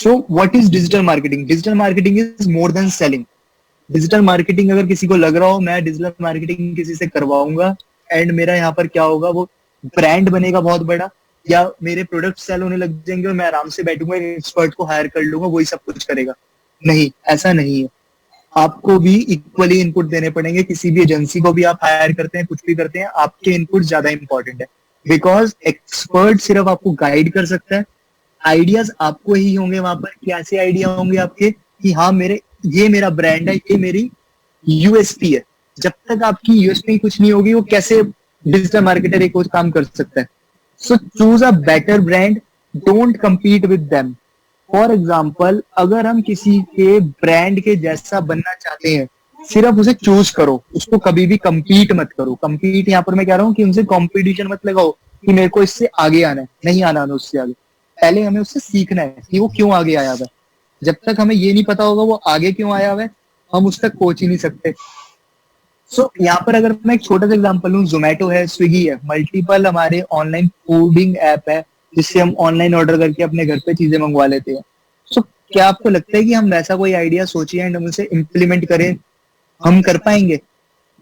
So what is digital marketing? Digital marketing is more than selling. Digital marketing अगर किसी को लग रहा हो मैं डिजिटल मार्केटिंग किसी से करवाऊंगा एंड मेरा यहाँ पर क्या होगा, वो ब्रांड बनेगा बहुत बड़ा, या मेरे प्रोडक्ट सेल होने लग जाएंगे और मैं आराम से बैठूंगा, एक एक्सपर्ट को हायर कर लूंगा, वही सब कुछ करेगा. नहीं, ऐसा नहीं है. आपको भी इक्वली इनपुट देने पड़ेंगे. किसी भी एजेंसी को भी आप हायर करते हैं, कुछ भी करते हैं, आपके इनपुट ज्यादा इंपॉर्टेंट है. बिकॉज एक्सपर्ट सिर्फ आपको गाइड कर सकता है. आइडियाज आपको ही होंगे वहां पर. कैसे आइडिया होंगे आपके कि हाँ ये मेरा ब्रांड है, ये मेरी यूएसपी है. जब तक आपकी यूएसपी कुछ नहीं होगी, वो कैसे डिजिटल मार्केटर एक और काम कर सकता है. So choose a better brand, don't compete with them. For example, अगर हम किसी के ब्रांड के जैसा बनना चाहते हैं, सिर्फ उसे चूज करो, उसको कभी भी कम्पीट मत करो. कम्पीट यहाँ पर मैं कह रहा हूँ कि उनसे कॉम्पिटिशन मत लगाओ कि मेरे को इससे आगे आना है. नहीं आना है उससे आगे. पहले हमें उससे सीखना है कि वो क्यों आगे आया हुआ है. जब तक हमें ये नहीं पता होगा वो आगे क्यों आया हुआ है, हम उस तक पहुंच ही नहीं सकते. सो यहाँ पर अगर मैं एक छोटा सा एग्जांपल लूं, जोमेटो है, स्विगी है, मल्टीपल हमारे ऑनलाइन फूडिंग ऐप है जिससे हम ऑनलाइन ऑर्डर करके अपने घर पे चीजें मंगवा लेते हैं. सो क्या आपको लगता है कि हम वैसा कोई आइडिया सोचिए एंड हम उसे इम्प्लीमेंट करें, हम कर पाएंगे?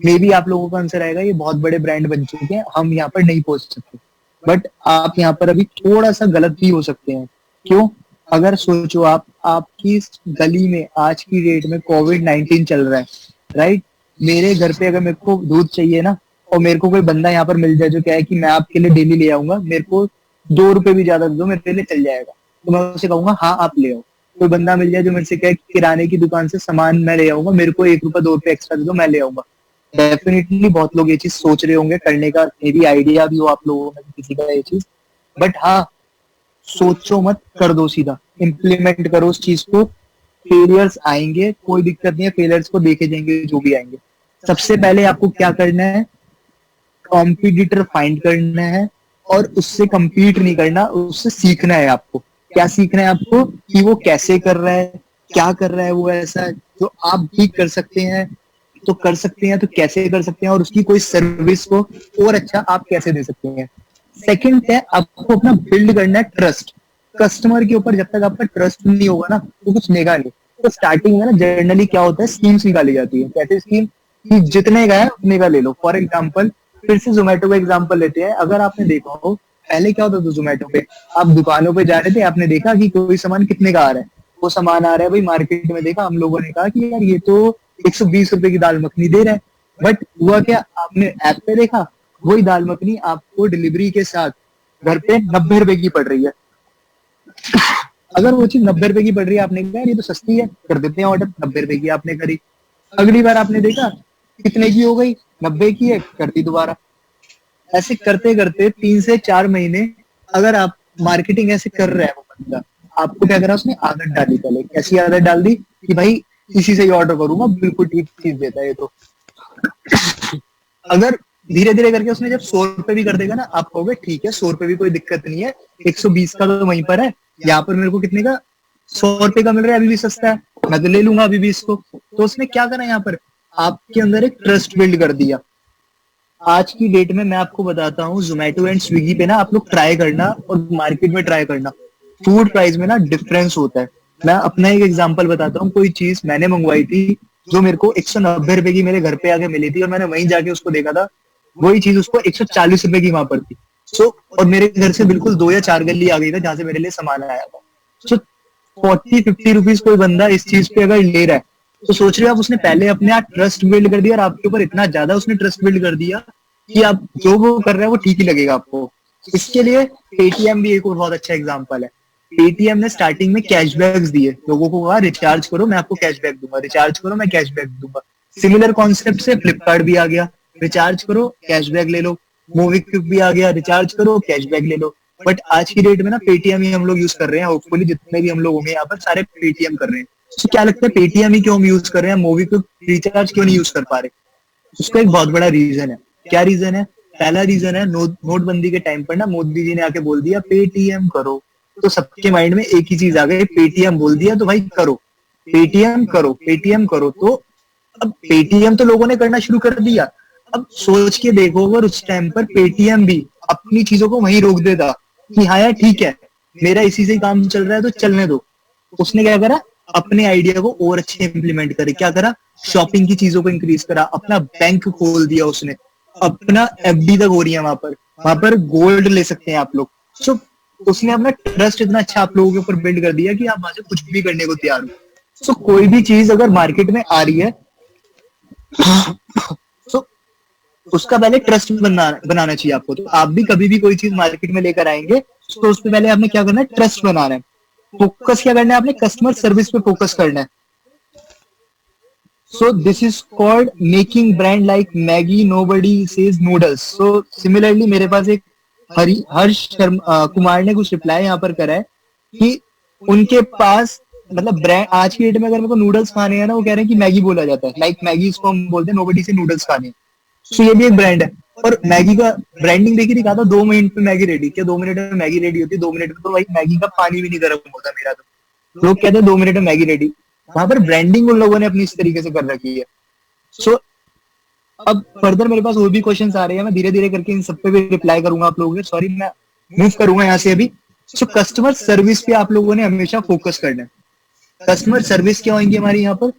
मे बी आप लोगों का आंसर आएगा ये बहुत बड़े ब्रांड बन चुके हैं, हम यहाँ पर नहीं पहुंच सकते. बट आप यहाँ पर अभी थोड़ा सा गलत भी हो सकते हैं. क्यों? अगर सोचो आपकी गली में आज की डेट में कोविड-19 चल रहा है, राइट? मेरे घर पे अगर मेरे को दूध चाहिए ना, और मेरे को कोई बंदा यहाँ पर मिल जाए जो क्या है कि मैं आपके लिए डेली ले आऊंगा, मेरे को 2 रुपए भी ज्यादा दो, मेरे लिए चल जाएगा, तो मैं उसे कहूंगा हाँ आप ले आओ. कोई बंदा मिल जाए जो मेरे से कहे किराने की दुकान से सामान मैं ले आऊंगा, मेरे को 1 रुपया 2 रुपए एक्स्ट्रा दे दो, मैं ले आऊंगा. डेफिनेटली बहुत लोग ये चीज सोच रहे होंगे करने का, मे बी आइडिया भी हो आप लोगों में किसी का ये चीज. बट हाँ, सोचो मत, कर दो सीधा, इम्प्लीमेंट करो उस चीज को. फेलियर्स आएंगे, कोई दिक्कत नहीं है, फेलियर्स को देखे जाएंगे जो भी आएंगे. सबसे पहले आपको क्या करना है, कॉम्पिटिटर फाइंड करना है और उससे compete नहीं करना, उससे सीखना है आपको. क्या सीखना है आपको? कि वो कैसे कर रहा है, क्या कर रहा है वो ऐसा जो आप भी कर सकते हैं. तो कर सकते हैं तो कैसे कर सकते हैं, और उसकी कोई सर्विस को और अच्छा आप कैसे दे सकते हैं. सेकंड है, आपको अपना बिल्ड करना है ट्रस्ट. कस्टमर के ऊपर जब तक आपका ट्रस्ट नहीं होगा ना, तो कुछ लेगा नहीं. तो स्टार्टिंग में ना जनरली क्या होता है, स्कीम्स निकाली जाती है. कैसे स्कीम? कि जितने का है उतने का ले लो. फॉर एग्जाम्पल, फिर से जोमेटो का एग्जाम्पल लेते हैं. अगर आपने देखा हो, पहले क्या होता था जोमेटो पे, आप दुकानों पे जा रहे थे, आपने देखा कि कोई सामान कितने का आ रहा है, वो सामान आ रहा है भाई मार्केट में, देखा, हम लोगों ने कहा कि यार ये तो 120 रुपए की दाल मखनी दे रहा है. बट हुआ क्या, आपने ऐप पे देखा, वही दाल मखनी आपको डिलीवरी के साथ घर पे 90 रुपए की पड़ रही है. अगर वो चीज 90 रुपए की पड़ रही है, आपने कहा ये तो सस्ती है, कर देते हैं ऑर्डर. 90 रुपए की आपने करी. अगली बार आपने देखा कितने की हो गई, 90 की है, कर दी दोबारा. ऐसे करते करते 3 से 4 महीने अगर आप मार्केटिंग ऐसे कर रहे हैं, वो बंदा आपको क्या करा, उसने आदत डाली. पहले कैसी आदत डाल दी कि भाई इसी से ही ऑर्डर करूंगा, बिल्कुल ठीक चीज देता है ये तो. अगर धीरे धीरे करके उसने जब 100 रुपए भी कर देगा ना, आप कहोगे ठीक है 100 रुपए भी कोई दिक्कत नहीं है, 120 का तो वहीं पर है, यहाँ पर मेरे को कितने का, 100 रुपए का मिल रहा है, अभी भी सस्ता है, मैं तो ले लूंगा अभी भी इसको. तो उसने क्या करा, यहाँ पर आपके अंदर एक ट्रस्ट बिल्ड कर दिया. आज की डेट में मैं आपको बताता हूँ, जोमेटो एंड स्विगी पे ना आप लोग ट्राई करना और मार्केट में ट्राई करना, फूड प्राइस में ना डिफरेंस होता है. मैं अपना एक एग्जांपल बताता हूँ. कोई चीज मैंने मंगवाई थी जो मेरे को 190 रुपए की मेरे घर पे आके मिली थी, और मैंने वहीं जाके उसको देखा था, वही चीज उसको 140 रुपए की वहां पर थी. सो और मेरे घर से बिल्कुल 2 या 4 गली आ गई था जहां से मेरे लिए सामान आया था. सो 40-50 रुपीज कोई बंदा इस चीज पे अगर ले रहा है, तो सोच रहे हो आप, उसने पहले अपने आप ट्रस्ट बिल्ड कर दिया, और आपके ऊपर इतना ज्यादा उसने ट्रस्ट बिल्ड कर दिया कि आप जो वो कर रहे हैं वो ठीक ही लगेगा आपको. इसके लिए पेटीएम भी एक और बहुत अच्छा एग्जांपल है. पेटीएम ने स्टार्टिंग में कैशबैक्स दिए, लोगों को कहा रिचार्ज करो मैं आपको कैशबैक दूंगा, रिचार्ज करो मैं कैशबैक दूंगा. सिमिलर कॉन्सेप्ट से फ्लिपकार्ट भी आ गया, रिचार्ज करो कैशबैक ले लो. मोबीक्विक भी आ गया, रिचार्ज करो कैशबैक ले लो. बट आज की डेट में ना पेटीएम ही हम लोग यूज कर रहे हैं. होपफुली जितने भी हम लोग होंगे यहाँ पर सारे पेटीएम कर रहे हैं. तो क्या लगता है पेटीएम ही क्यों हम यूज कर रहे हैं, मोबीक्विक रिचार्ज क्यों नहीं यूज कर पा रहे? उसका एक बहुत बड़ा रीजन है. क्या रीजन है? पहला रीजन है, नोटबंदी के टाइम पर ना मोदी जी ने आके बोल दिया पेटीएम करो, तो सबके माइंड में एक ही चीज आ गई, पेटीएम बोल दिया तो भाई करो, पेटीएम करो, पेटीएम करो. तो अब पेटीएम तो लोगों ने करना शुरू कर दिया. अब सोच के देखो, अगर उस टाइम पर पेटीएम भी अपनी चीजों को वहीं रोक देता कि हाँ यार ठीक है, मेरा इसी से काम चल रहा है तो चलने दो, उसने क्या करा, अपने आइडिया को और अच्छे इंप्लीमेंट करे, क्या करा, शॉपिंग की चीजों को इंक्रीज करा, अपना बैंक खोल दिया उसने, अपना एफडी तक हो रही है वहां पर गोल्ड ले सकते हैं आप लोग। सो उसने अपना ट्रस्ट इतना अच्छा आप लोगों के ऊपर बिल्ड कर दिया कि आप वहां से कुछ भी करने को तैयार हो। सो कोई भी चीज अगर मार्केट में आ रही है तो उसका पहले ट्रस्ट बनाना चाहिए आपको। तो आप भी कभी भी कोई चीज मार्केट में लेकर आएंगे तो उसपे पहले आपने क्या करना है, ट्रस्ट बनाना है। फोकस क्या करना है आपने, कस्टमर सर्विस पे फोकस करना है। So this is called making brand like Maggi nobody says noodles. So similarly मेरे पास एक हर्ष कुमार ने कुछ रिप्लाई यहाँ पर करा है कि उनके पास मतलब ब्रांड आज की डेट में अगर मेरे को नूडल्स खाने हैं ना, वो कह रहे हैं कि मैगी बोला जाता है, लाइक मैगी इसको हम बोलते हैं, नोबडी से नूडल्स खाने। तो ये भी एक ब्रांड है। और मैगी का ब्रांडिंग देखिए, दिखा था 2 मिनट में मैगी रेडी। क्या 2 मिनट में मैगी रेडी होती है? 2 मिनट में तो भाई मैगी का पानी भी नहीं गर्म होता मेरा तो। लोग कहते हैं 2 मिनट में मैगी रेडी। वहां पर ब्रांडिंग उन लोगों ने अपनी इस तरीके से कर रखी है। सो अब फर्दर मेरे पास और भी क्वेश्चंस आ रहे हैं, मैं धीरे धीरे करके इन सब पे भी रिप्लाई करूंगा आप लोगों के। सॉरी, मैं मूव करूंगा यहाँ से अभी। सो कस्टमर सर्विस पे आप लोगों ने हमेशा फोकस करना है। कस्टमर सर्विस क्या होंगी हमारी यहाँ पर,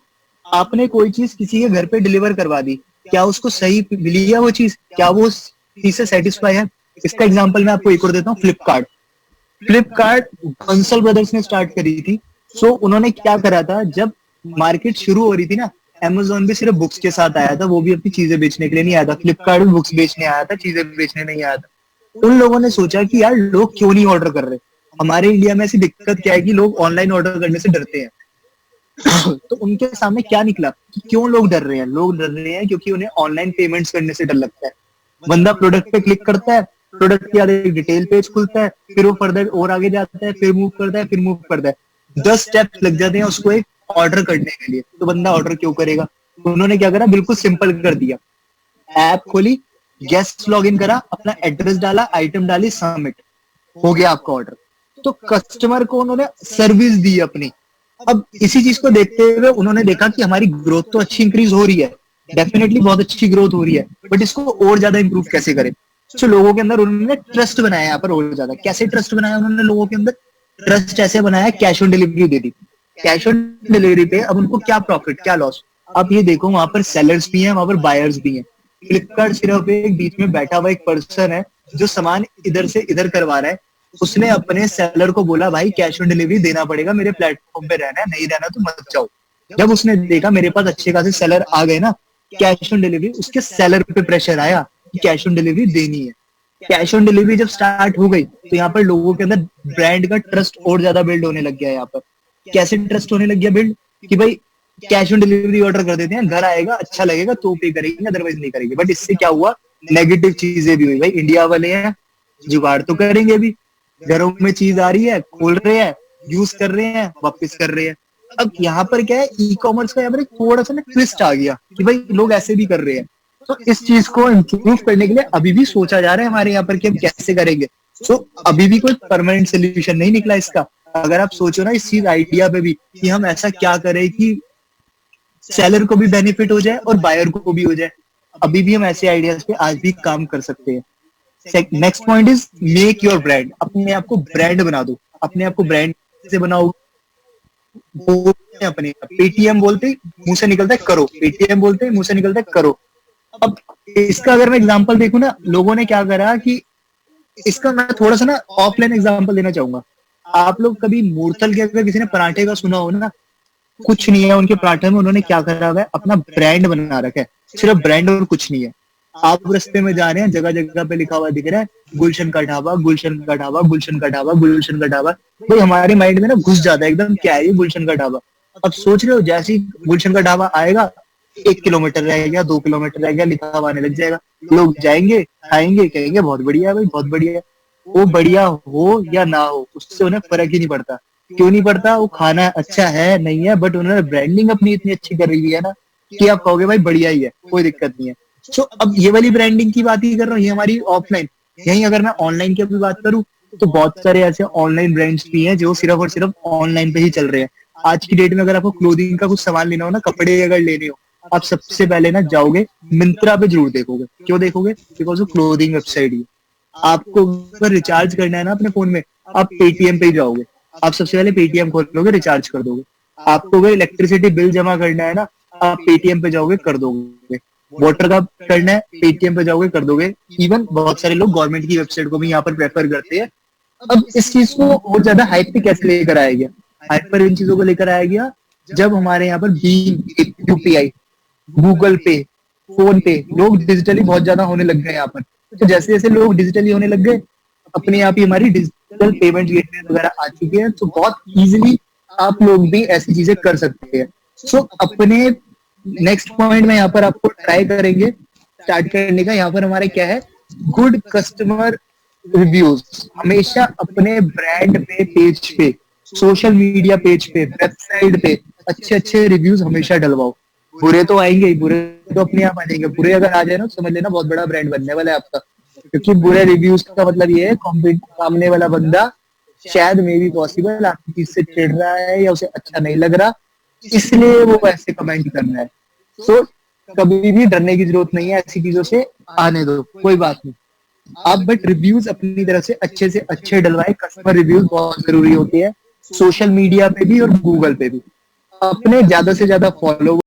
आपने कोई चीज किसी के घर पे डिलीवर करवा दी, क्या उसको सही मिली है वो चीज, क्या वो उस चीज से सेटिस्फाई है? इसका एग्जांपल मैं आपको एक और देता हूँ, फ्लिपकार्ट। फ्लिपकार्ट बंसल ब्रदर्स ने स्टार्ट करी थी। सो उन्होंने क्या करा था, जब मार्केट शुरू हो रही थी ना, अमेजोन भी सिर्फ बुक्स के साथ आया था, वो भी अपनी चीजें बेचने के लिए नहीं आया था। फ्लिपकार्ट भी बुक्स बेचने आया था, चीजें बेचने नहीं आया था। उन लोगों ने सोचा कि यार लोग क्यों नहीं ऑर्डर कर रहे। हमारे इंडिया में ऐसी दिक्कत क्या है कि लोग ऑनलाइन ऑर्डर करने से डरते हैं। तो उनके सामने क्या निकला कि क्यों लोग डर रहे हैं। लोग डर रहे हैं क्योंकि उन्हें ऑनलाइन पेमेंट्स करने से डर लगता है। बंदा प्रोडक्ट पे क्लिक करता है, प्रोडक्ट के बाद एक डिटेल पेज खुलता है, फिर वो फर्दर और आगे जाता है, फिर मूव करता है, फिर मूव करता है। 10 स्टेप्स लग जाते हैं उसको एक ऑर्डर करने के लिए। तो बंदा ऑर्डर क्यों करेगा? उन्होंने क्या करा, बिल्कुल सिंपल कर दिया। ऐप खोली, गेस्ट लॉग इन करा, अपना एड्रेस डाला, आइटम डाली, सबमिट, हो गया आपका ऑर्डर। तो कस्टमर को उन्होंने सर्विस दी अपनी। अब इसी चीज को देखते हुए उन्होंने देखा कि हमारी ग्रोथ तो अच्छी इंक्रीज हो रही है, डेफिनेटली बहुत अच्छी ग्रोथ हो रही है, बट इसको और ज्यादा इंप्रूव कैसे करें। तो लोगों के अंदर उन्होंने ट्रस्ट बनाया। यहाँ पर और ज्यादा कैसे ट्रस्ट बनाया उन्होंने लोगों के अंदर, ट्रस्ट ऐसे बनाया, cash on delivery they the. Cash on delivery पे अब उनको क्या प्रॉफिट, क्या लॉस। अब ये देखो, वहां पर सेलर्स भी हैं, वहां पर बायर्स भी हैं। फ्लिपकार्ट सिर्फ एक बीच में बैठा हुआ एक पर्सन है जो सामान इधर से इधर करवा रहा है। उसने अपने सेलर को बोला, भाई कैश ऑन डिलीवरी देना पड़ेगा, मेरे प्लेटफॉर्म पे रहना है, नहीं रहना तो मत जाओ। जब उसने देखा मेरे पास अच्छे खासे सेलर आ गए ना कैश ऑन डिलीवरी, उसके सेलर पे प्रेशर आया कि कैश ऑन डिलीवरी देनी है। कैश ऑन डिलीवरी जब स्टार्ट हो गई तो यहाँ पर लोगों के अंदर ब्रांड का ट्रस्ट और ज्यादा बिल्ड होने लग गया। यहाँ पर कैसे ट्रस्ट होने लग गया बिल्ड, कि भाई कैश ऑन डिलीवरी ऑर्डर कर देते हैं, घर आएगा, अच्छा लगेगा तो पे करेंगे, अदरवाइज नहीं करेंगे। बट इससे क्या हुआ, नेगेटिव चीजें भी हुई। भाई इंडिया वाले हैं, जुगाड़ तो करेंगे भी, घरों में चीज आ रही है, खोल रहे हैं, यूज कर रहे हैं, वापस कर रहे हैं। अब यहाँ पर क्या है, ई कॉमर्स का यहाँ पर थोड़ा सा ना ट्विस्ट आ गया कि भाई लोग ऐसे भी कर रहे हैं। तो इस चीज को इम्प्रूव करने के लिए अभी भी सोचा जा रहा है हमारे यहाँ पर कि हम कैसे करेंगे। तो अभी भी कोई परमानेंट सोल्यूशन नहीं निकला इसका। अगर आप सोचो ना इस चीज आइडिया पे भी कि हम ऐसा क्या करें कि सेलर को भी बेनिफिट हो जाए और बायर को भी हो जाए, अभी भी हम ऐसे आइडियाज पे आज भी काम कर सकते हैं। Next point is make your brand. अपने आप को ब्रांड बना दो। अपने आप को ब्रांड से बनाओ। अपने पेटीएम बोलते मुंह से निकलता है करो, पेटीएम बोलते मुंह से निकलता है करो। अब इसका अगर मैं एग्जांपल देखूं ना, लोगों ने क्या करा कि इसका मैं थोड़ा सा ना ऑफलाइन एग्जांपल देना चाहूंगा। आप लोग कभी मूर्थल के अगर किसी ने पराठे का सुना हो ना, कुछ नहीं है उनके पराठे में, उन्होंने क्या करा हुआ है, अपना ब्रांड बना रखा है, सिर्फ ब्रांड और कुछ नहीं है। आप रास्ते में जा रहे हैं, जगह जगह पे लिखा हुआ दिख रहा है गुलशन का ढाबा, गुलशन का ढाबा, गुलशन का ढाबा, गुलशन का ढाबा। भाई हमारे माइंड में ना घुस जाता है एकदम, क्या है ये गुलशन का ढाबा। अब सोच रहे हो जैसे ही गुलशन का ढाबा आएगा, 1 किलोमीटर रह गया, 2 किलोमीटर रह गया, लिखा हुआ आने लग जाएगा। लोग जाएंगे, खाएंगे, कहेंगे बहुत बढ़िया है भाई, बहुत बढ़िया है। वो बढ़िया हो या ना हो उससे उन्हें फर्क ही नहीं पड़ता। क्यों नहीं पड़ता? वो खाना अच्छा है नहीं है, बट उन्होंने ब्रांडिंग अपनी इतनी अच्छी कर रही है ना कि आप कहोगे भाई बढ़िया ही है, कोई दिक्कत नहीं है। सो अब ये वाली ब्रांडिंग की बात ही कर रहा हूँ, ये हमारी ऑफलाइन। यही अगर मैं ऑनलाइन की भी बात करूँ तो बहुत सारे ऐसे ऑनलाइन ब्रांड्स भी हैं जो सिर्फ और सिर्फ ऑनलाइन पे ही चल रहे हैं। आज की डेट में अगर आपको क्लोथिंग का कुछ सामान लेना हो ना, कपड़े अगर लेने हो, आप सबसे पहले ना जाओगे मिंत्रा पे जरूर देखोगे। क्यों देखोगे? बिकॉज वो क्लोथिंग वेबसाइट ही। आपको अगर रिचार्ज करना है ना अपने फोन में, आप पेटीएम पे ही जाओगे। आप सबसे पहले पेटीएम खोलोगे, रिचार्ज कर दोगे। आपको अगर इलेक्ट्रिसिटी बिल जमा करना है ना, आप पेटीएम पे जाओगे कर दोगे। वाटर का करना है, पेटीएम पे जाओगे कर दोगे। इवन बहुत सारे लोग गवर्नमेंट की वेबसाइट को भी यहाँ पर प्रेफर करते हैं। अब इस चीज को और ज्यादा हाइप पे कैसे लेकर आया गया? हाइप पर इन चीजों को लेकर आया गया जब हमारे यहाँ पर भीम यूपीआई, गूगल पे, फोन पे, लोग डिजिटली बहुत ज्यादा होने लग गए यहाँ पर। तो जैसे जैसे लोग डिजिटली होने लग गए, अपने आप ही हमारी डिजिटल पेमेंट गेटवे वगैरह आ चुके हैं, तो बहुत इजीली आप लोग भी ऐसी चीजें कर सकते हैं। सो अपने नेक्स्ट पॉइंट में यहाँ पर आपको ट्राई करेंगे स्टार्ट करने का। यहाँ पर हमारे क्या है, गुड कस्टमर रिव्यूज। हमेशा अपने ब्रांड पे, पेज पे, सोशल मीडिया पेज पे, वेबसाइट पे अच्छे अच्छे रिव्यूज हमेशा डलवाओ। बुरे तो आएंगे ही, बुरे तो अपने आप आ जाएंगे। बुरे अगर आ जाए ना, समझ लेना बहुत बड़ा ब्रांड बनने वाला है आपका। क्योंकि बुरे रिव्यूज का मतलब ये है सामने वाला बंदा शायद मे बी पॉसिबल आपकी चीज से चिढ़ रहा है या उसे अच्छा नहीं लग रहा, इसलिए वो ऐसे कमेंट कर रहा है। सो कभी भी डरने की जरूरत नहीं है ऐसी चीजों से, आने दो, कोई बात नहीं। आप बट रिव्यूज अपनी तरफ से अच्छे डलवाए। कस्टमर रिव्यूज बहुत जरूरी होती है, सोशल मीडिया पे भी और गूगल पे भी। अपने ज्यादा से ज्यादा फॉलोवर